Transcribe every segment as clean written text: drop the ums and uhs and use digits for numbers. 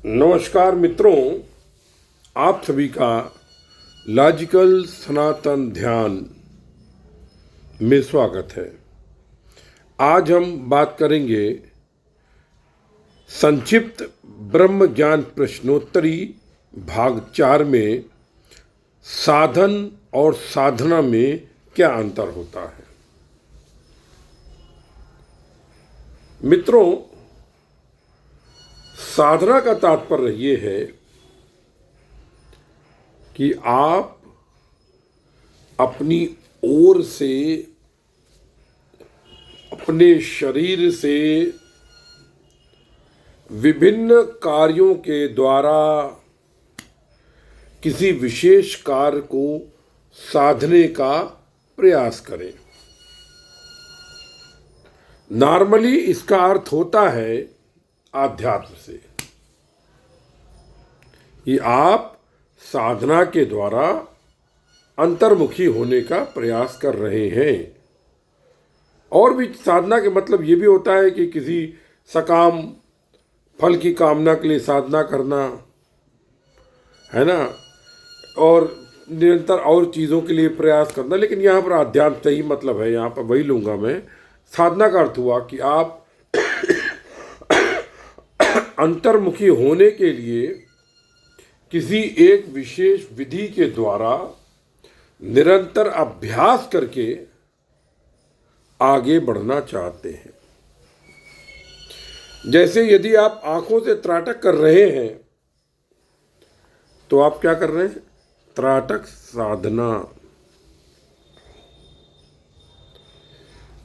नमस्कार मित्रों, आप सभी का लॉजिकल सनातन ध्यान में स्वागत है। आज हम बात करेंगे संक्षिप्त ब्रह्म ज्ञान प्रश्नोत्तरी भाग 4 में साधन और साधना में क्या अंतर होता है। मित्रों, साधना का तात्पर्य ये है कि आप अपनी ओर से, अपने शरीर से विभिन्न कार्यों के द्वारा किसी विशेष कार्य को साधने का प्रयास करें। नॉर्मली इसका अर्थ होता है आध्यात्म से कि आप साधना के द्वारा अंतर्मुखी होने का प्रयास कर रहे हैं। और भी साधना के मतलब ये भी होता है कि किसी सकाम फल की कामना के लिए साधना करना है ना, और निरंतर और चीज़ों के लिए प्रयास करना। लेकिन यहाँ पर आध्यात्म से ही मतलब है, यहाँ पर वही लूँगा मैं। साधना का अर्थ हुआ कि आप अंतर्मुखी होने के लिए किसी एक विशेष विधि के द्वारा निरंतर अभ्यास करके आगे बढ़ना चाहते हैं। जैसे यदि आप आंखों से त्राटक कर रहे हैं तो आप क्या कर रहे हैं? त्राटक साधना।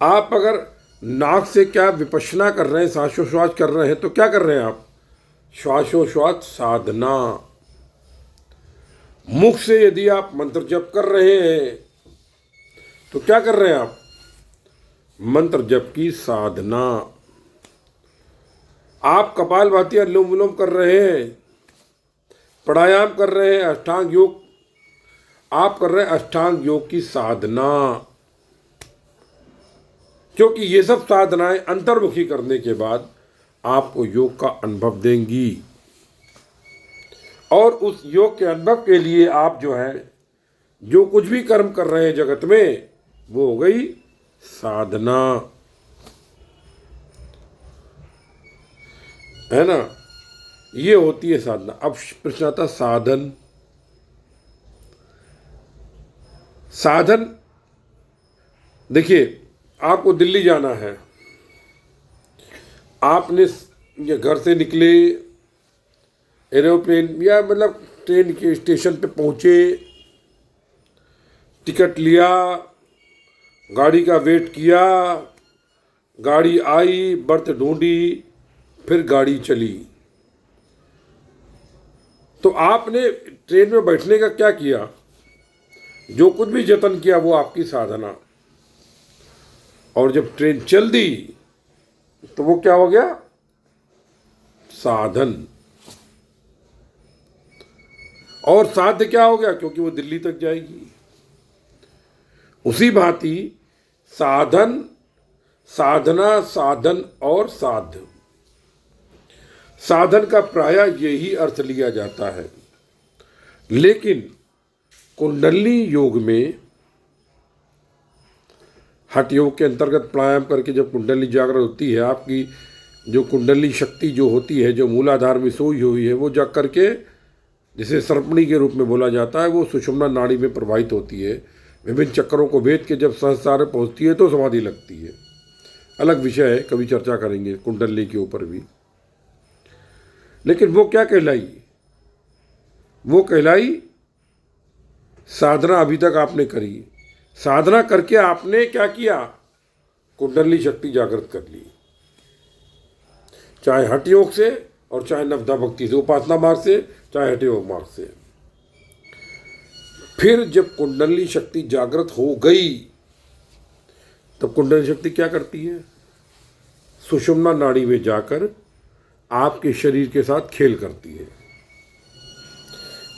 आप अगर नाक से क्या विपश्यना कर रहे हैं, श्वासोश्वास कर रहे हैं, तो क्या कर रहे हैं आप? श्वासोश्वास साधना। मुख से यदि आप मंत्र जप कर रहे हैं तो क्या कर रहे हैं आप? मंत्र जप की साधना। आप कपालभाति अनुलोम विलोम कर रहे हैं, प्राणायाम कर रहे हैं, अष्टांग योग आप कर रहे हैं, अष्टांग योग की साधना। क्योंकि ये सब साधनाएं अंतर्मुखी करने के बाद आपको योग का अनुभव देंगी, और उस योग के अनुभव के लिए आप जो है, जो कुछ भी कर्म कर रहे हैं जगत में, वो हो गई साधना, है ना। ये होती है साधना। अब प्रश्न आता साधन। साधन देखिए, आपको दिल्ली जाना है, आपने ये घर से निकले, एरोप्लेन या मतलब ट्रेन के स्टेशन पे पहुँचे, टिकट लिया, गाड़ी का वेट किया, गाड़ी आई, बर्थ ढूंढी, फिर गाड़ी चली। तो आपने ट्रेन में बैठने का क्या किया? जो कुछ भी जतन किया वो आपकी साधना। और जब ट्रेन चल दी तो वो क्या हो गया? साधन। और साध्य क्या हो गया? क्योंकि वो दिल्ली तक जाएगी। उसी भांति साधन, साधना, साधन और साध्य। साधन का प्रायः यही अर्थ लिया जाता है। लेकिन कुंडली योग में, हठ योग के अंतर्गत प्राणायाम करके जब कुंडली जागृत होती है, आपकी जो कुंडली शक्ति जो होती है, जो मूलाधार में सोई हुई है, वो जाग करके, जिसे सर्पणी के रूप में बोला जाता है, वो सुषुम्ना नाड़ी में प्रवाहित होती है। विभिन्न चक्रों को भेद के जब सहस्रार पहुँचती है तो समाधि लगती है। अलग विषय है, कभी चर्चा करेंगे कुंडली के ऊपर भी। लेकिन वो क्या कहलाई? वो कहलाई साधना। अभी तक आपने करी, साधना करके आपने क्या किया? कुंडली शक्ति जागृत कर ली, चाहे हठ योग से और चाहे नवधा भक्ति से, उपासना मार्ग से, चाहे हठ योग मार्ग से। फिर जब कुंडली शक्ति जागृत हो गई तब कुंडली शक्ति क्या करती है? सुषुम्ना नाड़ी में जाकर आपके शरीर के साथ खेल करती है।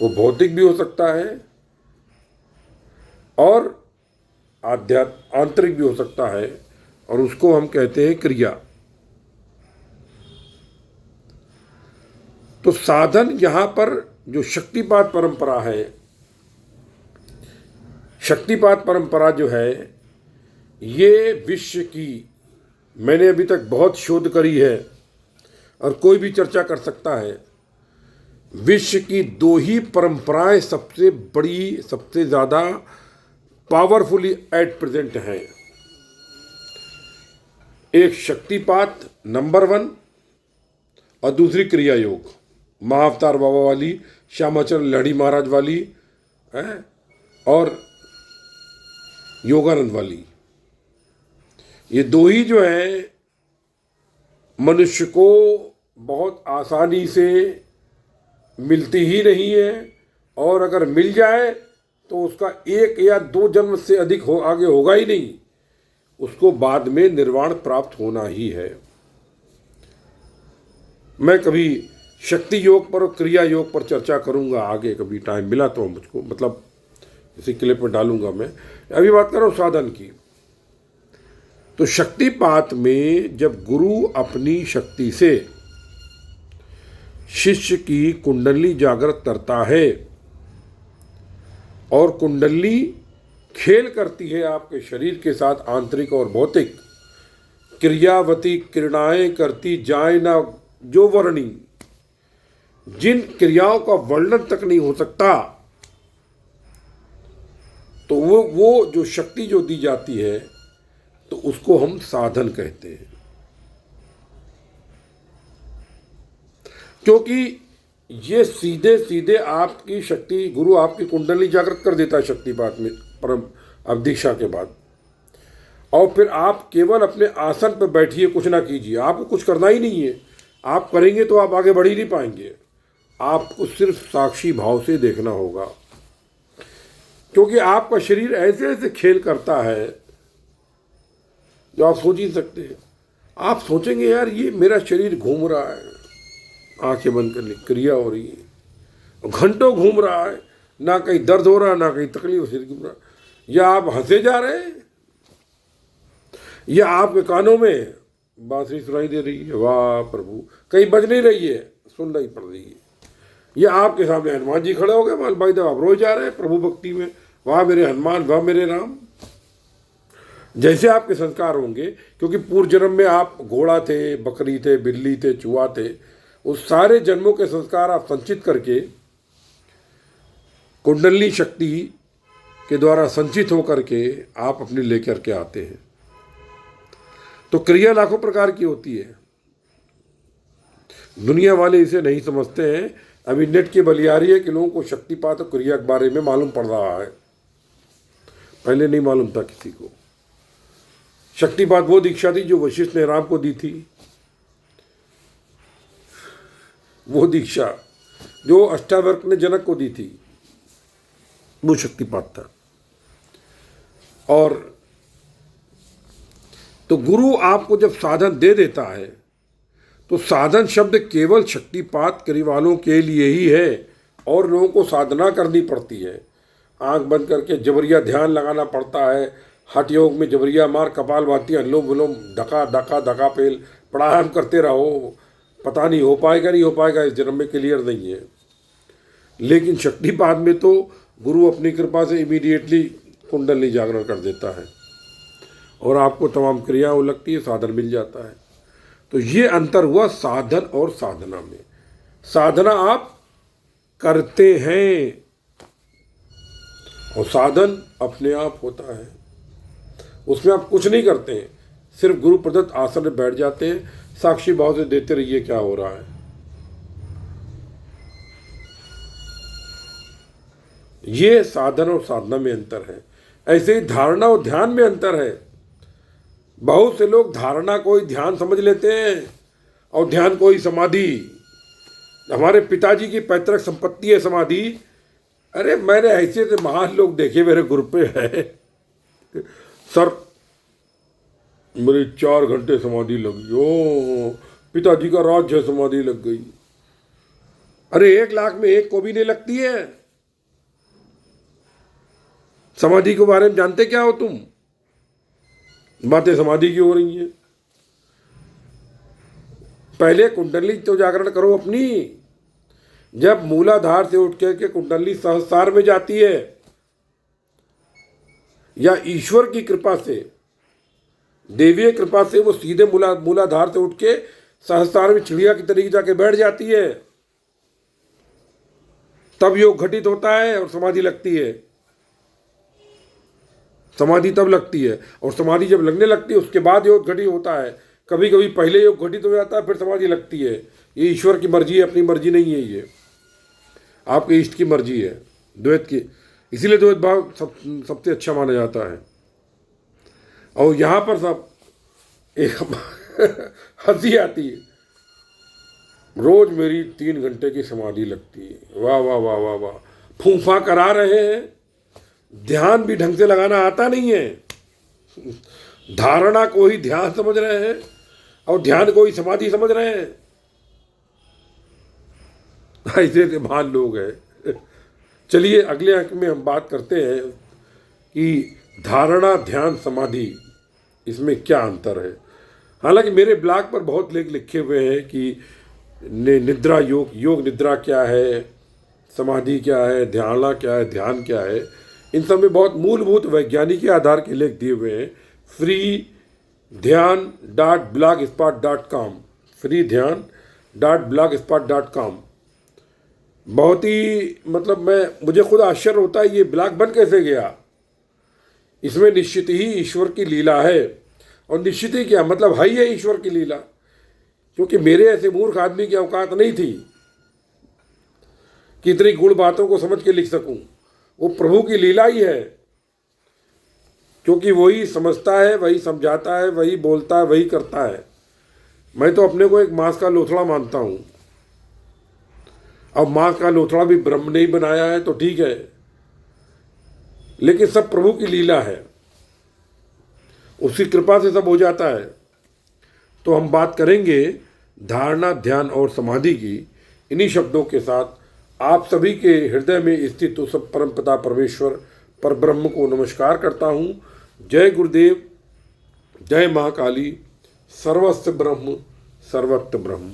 वो भौतिक भी हो सकता है और आंतरिक भी हो सकता है, और उसको हम कहते हैं क्रिया। तो साधन यहाँ पर जो शक्तिपात परंपरा है, शक्तिपात परंपरा जो है ये विश्व की, मैंने अभी तक बहुत शोध करी है और कोई भी चर्चा कर सकता है, विश्व की दो ही परंपराएं सबसे बड़ी, सबसे ज़्यादा पावरफुली एट प्रेजेंट हैं। एक शक्तिपात नंबर 1 और दूसरी क्रिया योग, महाअवतार बाबा वाली, श्यामाचरण लाहिड़ी महाराज वाली है और योगानंद वाली। ये दो ही जो है मनुष्य को बहुत आसानी से मिलती ही नहीं है, और अगर मिल जाए तो उसका 1 या 2 जन्म से अधिक आगे होगा ही नहीं, उसको बाद में निर्वाण प्राप्त होना ही है। मैं कभी शक्ति योग पर और क्रिया योग पर चर्चा करूंगा आगे, कभी टाइम मिला तो मुझको, मतलब इसी क्लिप में डालूंगा मैं। अभी बात कर रहा हूँ साधन की। तो शक्तिपात में जब गुरु अपनी शक्ति से शिष्य की कुंडली जागृत करता है और कुंडली खेल करती है आपके शरीर के साथ, आंतरिक और भौतिक, क्रियावती किरणाएं करती जाए ना जो वर्णी, जिन क्रियाओं का वर्णन तक नहीं हो सकता, तो वो जो शक्ति जो दी जाती है तो उसको हम साधन कहते हैं। क्योंकि ये सीधे सीधे आपकी शक्ति, गुरु आपकी कुंडली जागृत कर देता है शक्तिपात में, परम अब दीक्षा के बाद। और फिर आप केवल अपने आसन पर बैठिए, कुछ ना कीजिए, आपको कुछ करना ही नहीं है। आप करेंगे तो आप आगे बढ़ ही नहीं पाएंगे, आपको सिर्फ साक्षी भाव से देखना होगा। क्योंकि आपका शरीर ऐसे ऐसे खेल करता है जो आप सोच ही सकते हैं। आप सोचेंगे यार ये मेरा शरीर घूम रहा है, आंखें बंद कर ली, क्रिया हो रही है, घंटों घूम रहा है, ना कहीं दर्द हो रहा है, ना कहीं तकलीफ, शरीर घूम रहा है, या आप हंसे जा रहे हैं, या आपके कानों में बांसुरी सुनाई दे रही है, वाह प्रभु, कहीं बज नहीं रही है, सुन नहीं पड़ रही है, या आपके सामने हनुमान जी खड़े हो गए, मान भाई, आप रोज जा रहे हैं प्रभु भक्ति में, वाह मेरे हनुमान, वाह मेरे राम। जैसे आपके संस्कार होंगे, क्योंकि पूर्व जन्म में आप घोड़ा थे, बकरी थे, बिल्ली थे, चूहा थे, उस सारे जन्मों के संस्कार आप संचित करके कुंडली शक्ति के द्वारा संचित होकर के आप अपने लेकर के आते हैं। तो क्रिया लाखों प्रकार की होती है, दुनिया वाले इसे नहीं समझते हैं। अभी नेट की बलियारी है कि लोगों को शक्तिपात और क्रिया के बारे में मालूम पड़ रहा है, पहले नहीं मालूम था किसी को। शक्तिपात वो दीक्षा थी जो वशिष्ठ ने राम को दी थी, वो दीक्षा जो अष्टावक्र ने जनक को दी थी, वो शक्तिपात था। और तो गुरु आपको जब साधन दे देता है तो साधन शब्द केवल शक्तिपात करने वालों के लिए ही है, और लोगों को साधना करनी पड़ती है। आंख बंद करके जबरिया ध्यान लगाना पड़ता है, हठ योग में जबरिया मार, कपालभाति, अनुलोम विलोम, धका धका धका पेल, प्राणायाम करते रहो, पता नहीं हो पाएगा नहीं हो पाएगा, इस जन्म में क्लियर नहीं है। लेकिन शक्तिपात में तो गुरु अपनी कृपा से इमीडिएटली कुंडली जागरण कर देता है और आपको तमाम क्रियाएं लगती है, साधन मिल जाता है। तो ये अंतर हुआ साधन और साधना में। साधना आप करते हैं और साधन अपने आप होता है, उसमें आप कुछ नहीं करते हैं, सिर्फ गुरु प्रदत्त आसन में बैठ जाते हैं, साक्षी भाव से देते रहिए क्या हो रहा है। ये साधन और साधना में अंतर है। ऐसे ही धारणा और ध्यान में अंतर है। बहुत से लोग धारणा को ही ध्यान समझ लेते हैं और ध्यान को ही समाधि। हमारे पिताजी की पैतृक संपत्ति है समाधि। अरे मैंने ऐसे से महान लोग देखे मेरे ग्रुप पे है, सर मेरी 4 घंटे समाधि लगी, ओ पिताजी का राज्य है, समाधि लग गई। अरे 1 लाख में 1 को भी नहीं लगती है। समाधि के बारे में जानते क्या हो तुम? बातें समाधि की हो रही हैं। पहले कुंडली तो जागरण करो अपनी, जब मूलाधार से उठ के कुंडली सहस्रार में जाती है या ईश्वर की कृपा से, देवीय कृपा से वो सीधे मूलाधार से उठ के सहस्रार में चिड़िया की तरीके जाके बैठ जाती है, तब योग घटित होता है और समाधि लगती है। समाधि तब लगती है और समाधि जब लगने लगती है उसके बाद योग घटित होता है। कभी कभी पहले योग घटित हो जाता है फिर समाधि लगती है। ये ईश्वर की मर्जी है, अपनी मर्जी नहीं है, ये आपके इष्ट की मर्जी है, द्वैत की। इसीलिए द्वैत भाव सबसे अच्छा माना जाता है। और यहाँ पर सब एक हंसी आती है, रोज मेरी 3 घंटे की समाधि लगती है, वाह वाह वाह वाह वाह, फूंफा करा रहे हैं, ध्यान भी ढंग से लगाना आता नहीं है, धारणा को ही ध्यान समझ रहे हैं और ध्यान को ही समाधि समझ रहे हैं। ऐसे महान लोग हैं। चलिए अगले अंक में हम बात करते हैं कि धारणा, ध्यान, समाधि, इसमें क्या अंतर है। हालांकि मेरे ब्लॉग पर बहुत लेख लिखे हुए हैं कि निद्रा योग निद्रा क्या है, समाधि क्या है, ध्यान क्या है, ध्यान क्या है, इन सब में बहुत मूलभूत वैज्ञानिक आधार के लेख दिए हुए हैं। freedhyan.blogspot.com freedhyan.blogspot.com। बहुत ही मुझे खुद आश्चर्य होता है ये ब्लॉग बन कैसे गया। इसमें निश्चित ही ईश्वर की लीला है, और निश्चित ही क्या मतलब है ही ईश्वर की लीला, क्योंकि मेरे ऐसे मूर्ख आदमी की औकात नहीं थी कि इतनी गुण बातों को समझ के लिख सकूं। वो प्रभु की लीला ही है, क्योंकि वही समझता है, वही समझाता है, वही बोलता है, वही करता है। मैं तो अपने को एक मांस का लोथड़ा मानता हूँ। अब मांस का लोथड़ा भी ब्रह्म ने ही बनाया है तो ठीक है, लेकिन सब प्रभु की लीला है, उसकी कृपा से सब हो जाता है। तो हम बात करेंगे धारणा, ध्यान और समाधि की। इन्हीं शब्दों के साथ आप सभी के हृदय में स्थित उस परमपिता परमेश्वर पर ब्रह्म को नमस्कार करता हूँ। जय गुरुदेव, जय महाकाली, सर्वस्व ब्रह्म सर्वत्र ब्रह्म।